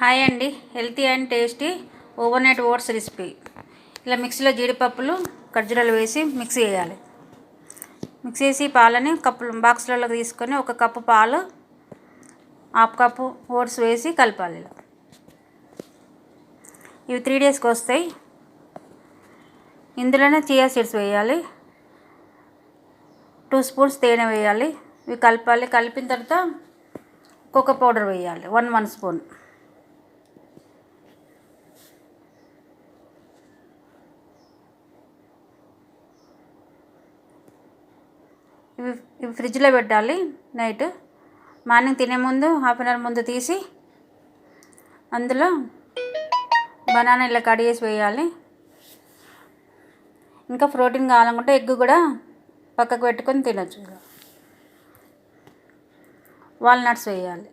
Hi అండి, healthy and tasty overnight oats recipe. ఇలా మిక్సీలో జీడిపప్పులు ఖర్జూరాలు వేసి మిక్సీ చేయాలి. మిక్సీ చేసి పాలని బాక్స్లలో తీసుకొని 1 కప్పు పాలు, 1/2 కప్పు ఓట్స్ వేసి కలపాలి. ఇవి 3 డేస్కి వస్తాయి. ఇందులోనే చియా సీడ్స్ వేయాలి, 2 స్పూన్స్ తేనె వేయాలి. ఇవి కలపాలి. కలిపిన తర్వాత కోకో పౌడర్ వేయాలి, 1 స్పూన్. ఇవి ఫ్రిడ్జ్లో పెట్టాలి. నైట్ మార్నింగ్ తినే ముందు హాఫ్ అన్ అవర్ ముందు తీసి అందులో బనానా ఇలా కట్ చేసి వేయాలి. ఇంకా ప్రోటీన్ కావాలనుకుంటే ఎగ్ కూడా పక్కకు పెట్టుకొని తినచ్చు. వాల్నట్స్ వేయాలి.